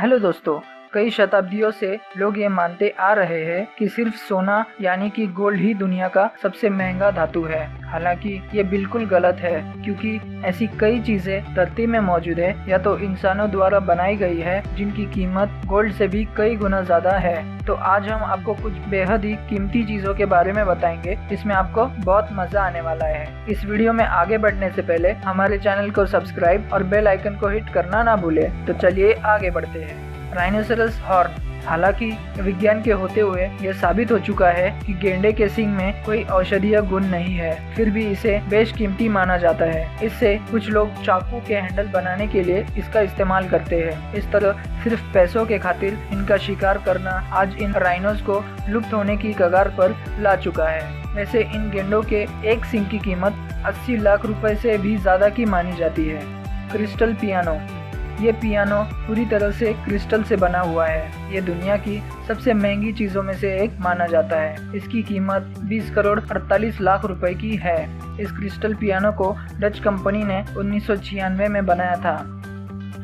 Hello दोस्तों, कई शताब्दियों से लोग ये मानते आ रहे हैं कि सिर्फ सोना यानी कि गोल्ड ही दुनिया का सबसे महंगा धातु है। हालांकि ये बिल्कुल गलत है, क्योंकि ऐसी कई चीजें धरती में मौजूद है या तो इंसानों द्वारा बनाई गई है जिनकी कीमत गोल्ड से भी कई गुना ज्यादा है। तो आज हम आपको कुछ बेहद ही कीमती चीजों के बारे में बताएंगे, इसमें आपको बहुत मजा आने वाला है। इस वीडियो में आगे बढ़ने से पहले हमारे चैनल को सब्सक्राइब और बेल आइकन को हिट करना ना भूले। तो चलिए आगे बढ़ते हैं। Rhinoceros horn. हालांकि विज्ञान के होते हुए यह साबित हो चुका है कि गेंडे के सींग में कोई औषधीय गुण नहीं है, फिर भी इसे बेशकीमती माना जाता है। इससे कुछ लोग चाकू के हैंडल बनाने के लिए इसका इस्तेमाल करते हैं। इस तरह सिर्फ पैसों के खातिर इनका शिकार करना आज इन राइनोस को लुप्त होने की कगार पर ला चुका है। वैसे इन गेंडों के एक सींग की कीमत 80 लाख रुपए से भी ज्यादा की मानी जाती है। Crystal piano. ये पियानो पूरी तरह से क्रिस्टल से बना हुआ है। ये दुनिया की सबसे महंगी चीजों में से एक माना जाता है। इसकी कीमत 20 करोड़ 48 लाख रुपए की है। इस क्रिस्टल पियानो को डच कंपनी ने 1996 में बनाया था।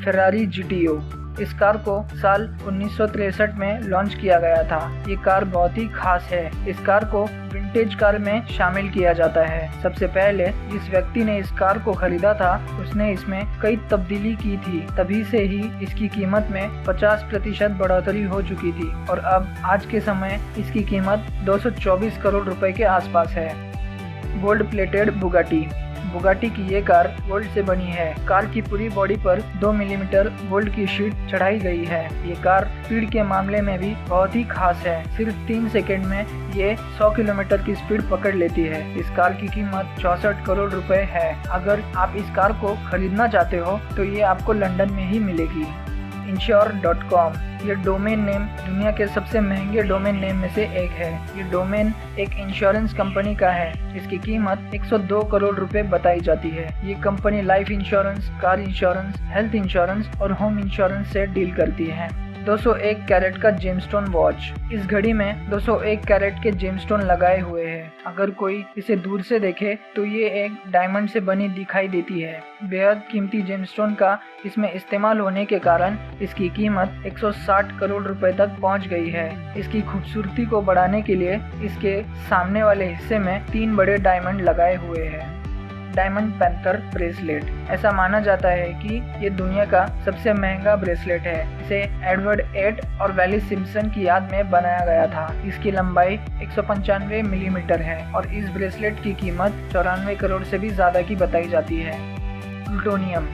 Ferrari GTO. इस कार को साल 1963 में लॉन्च किया गया था। ये कार बहुत ही खास है। इस कार को विंटेज कार में शामिल किया जाता है। सबसे पहले जिस व्यक्ति ने इस कार को खरीदा था उसने इसमें कई तब्दीली की थी, तभी से ही इसकी कीमत में 50% बढ़ोतरी हो चुकी थी और अब आज के समय इसकी कीमत 224 करोड़ रुपए के आसपास है। Gold plated Bugatti. बुगाटी की ये कार गोल्ड से बनी है। कार की पूरी बॉडी पर 2 मिलीमीटर गोल्ड की शीट चढ़ाई गई है। ये कार स्पीड के मामले में भी बहुत ही खास है। सिर्फ 3 सेकंड में ये 100 किलोमीटर की स्पीड पकड़ लेती है। इस कार की कीमत 64 करोड़ रुपए है। अगर आप इस कार को खरीदना चाहते हो तो ये आपको लंदन में ही मिलेगी। Insure.com। ये डोमेन नेम दुनिया के सबसे महंगे डोमेन नेम में से एक है। ये डोमेन एक इंश्योरेंस कंपनी का है। इसकी कीमत 102 करोड़ रुपए बताई जाती है। ये company life insurance, car insurance, health insurance और होम इंश्योरेंस से डील करती है। 201 कैरेट का जेमस्टोन वॉच। इस घड़ी में 201 कैरेट के जेमस्टोन लगाए हुए हैं। अगर कोई इसे दूर से देखे तो ये एक डायमंड से बनी दिखाई देती है। बेहद कीमती जेमस्टोन का इसमें इस्तेमाल होने के कारण इसकी कीमत 160 करोड़ रुपए तक पहुंच गई है। इसकी खूबसूरती को बढ़ाने के लिए इसके सामने वाले हिस्से में 3 बड़े डायमंड लगाए हुए हैं। Diamond panther bracelet. ऐसा माना जाता है कि ये दुनिया का सबसे महंगा ब्रेसलेट है। इसे एडवर्ड 8 और वैली सिम्पसन की याद में बनाया गया था। इसकी लंबाई 195 मिलीमीटर है और इस ब्रेसलेट की कीमत 94 करोड़ से भी ज्यादा की बताई जाती है। प्लूटोनियम।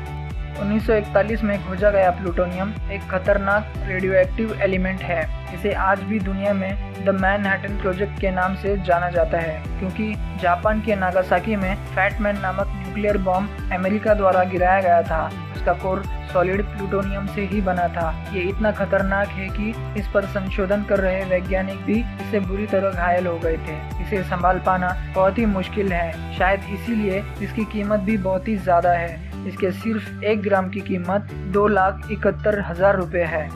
1941 में खोजा गया प्लूटोनियम एक खतरनाक रेडियोएक्टिव एलिमेंट है। इसे आज भी दुनिया में द मैनहट्टन प्रोजेक्ट के नाम से जाना जाता है, क्योंकि जापान के नागासाकी में फैटमैन नामक न्यूक्लियर बॉम्ब अमेरिका द्वारा गिराया गया था। उसका कोर सॉलिड प्लूटोनियम से ही बना था। ये इतना खतरनाक है कि इस पर संशोधन कर रहे वैज्ञानिक भी इससे बुरी तरह घायल हो गए थे। इसे संभाल पाना बहुत ही मुश्किल है, शायद इसीलिए इसकी कीमत भी बहुत ही ज्यादा है। इसके सिर्फ 1 ग्राम की कीमत 2,71,000 रुपए है।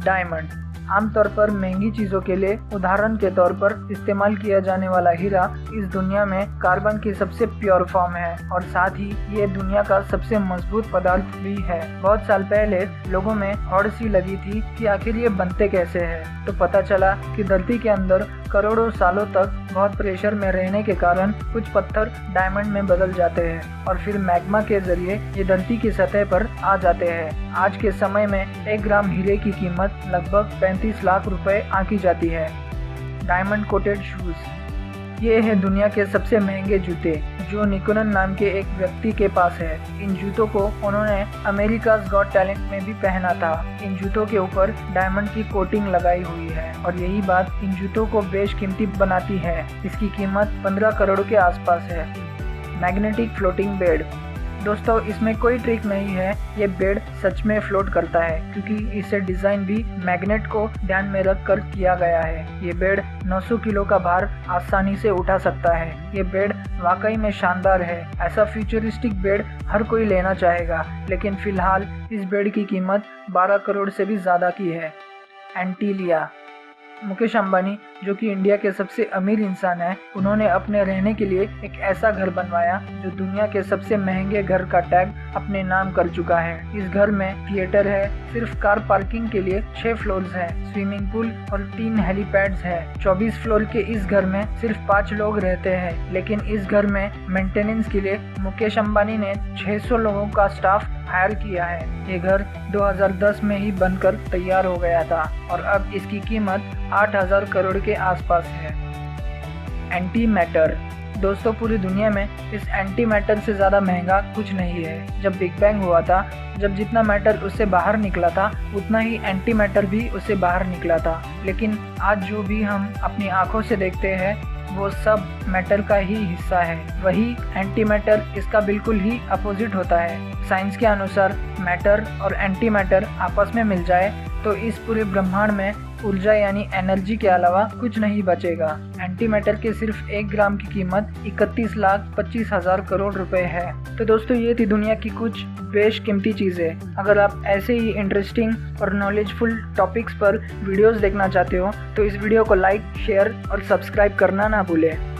डायमंड। आमतौर पर महंगी चीजों के लिए उदाहरण के तौर पर इस्तेमाल किया जाने वाला हीरा इस दुनिया में कार्बन की सबसे प्योर फॉर्म है और साथ ही ये दुनिया का सबसे मजबूत पदार्थ भी है। बहुत साल पहले लोगों में हौड़ सी लगी थी कि आखिर ये बनते कैसे हैं, तो पता चला कि धरती के अंदर करोड़ों सालों तक बहुत प्रेशर में रहने के कारण कुछ पत्थर डायमंड में बदल जाते हैं और फिर मैग्मा के जरिए ये धरती की सतह पर आ जाते हैं। आज के समय में 1 ग्राम हीरे की कीमत लगभग 35 लाख रुपए आंकी जाती है। Diamond coated shoes. ये है दुनिया के सबसे महंगे जूते जो निकोलन नाम के एक व्यक्ति के पास है। इन जूतों को उन्होंने अमेरिकाज़ गॉट टैलेंट में भी पहना था। इन जूतों के ऊपर डायमंड की कोटिंग लगाई हुई है और यही बात इन जूतों को बेशकीमती बनाती है। इसकी कीमत 15 करोड़ के आसपास है। Magnetic floating bed. दोस्तों, इसमें कोई ट्रिक नहीं है, ये बेड सच में फ्लोट करता है, क्योंकि इसे डिजाइन भी मैग्नेट को ध्यान में रख कर किया गया है। ये बेड 900 किलो का भार आसानी से उठा सकता है। ये बेड वाकई में शानदार है। ऐसा फ्यूचरिस्टिक बेड हर कोई लेना चाहेगा, लेकिन फिलहाल इस बेड की कीमत 12 करोड़ से भी ज्यादा की है। एंटीलिया। मुकेश अंबानी, जो कि इंडिया के सबसे अमीर इंसान है, उन्होंने अपने रहने के लिए एक ऐसा घर बनवाया जो दुनिया के सबसे महंगे घर का टैग अपने नाम कर चुका है। इस घर में थिएटर है, सिर्फ कार पार्किंग के लिए 6 फ्लोर्स है, स्विमिंग पूल और 3 हेलीपैड्स है। 24 फ्लोर के इस घर में सिर्फ 5 लोग रहते हैं, लेकिन इस घर में मेंटेनेंस के लिए मुकेश अंबानी ने 600 लोगों का स्टाफ हायर किया है। ये घर 2010 में ही बनकर तैयार हो गया था और अब इसकी कीमत 8000 करोड़ के आसपास है। Anti matter. दोस्तों, पूरी दुनिया में इस एंटी मैटर से ज़्यादा महंगा कुछ नहीं है। जब बिग बैंग हुआ था, जब जितना मैटर उससे बाहर निकला था, उतना ही एंटी मैटर भी उससे बाहर निकला था। लेकिन आज जो भी हम अपनी आंखों से देखते हैं, वो सब मैटर का ही हिस्सा है। वही एंटी मैटर इसका बिल्कुल ही अपोजिट होता है। साइंस के अनुसार मैटर और एंटी मैटर आपस में मिल जाए तो इस पूरे ब्रह्मांड में ऊर्जा यानी एनर्जी के अलावा कुछ नहीं बचेगा। एंटी मैटर के सिर्फ 1 ग्राम की कीमत 31,25,000 करोड़ रुपए है। तो दोस्तों, ये थी दुनिया की कुछ बेशकीमती चीज़ें। अगर आप ऐसे ही इंटरेस्टिंग और नॉलेजफुल टॉपिक्स पर वीडियोस देखना चाहते हो तो इस वीडियो को लाइक, शेयर और सब्सक्राइब करना ना भूलें।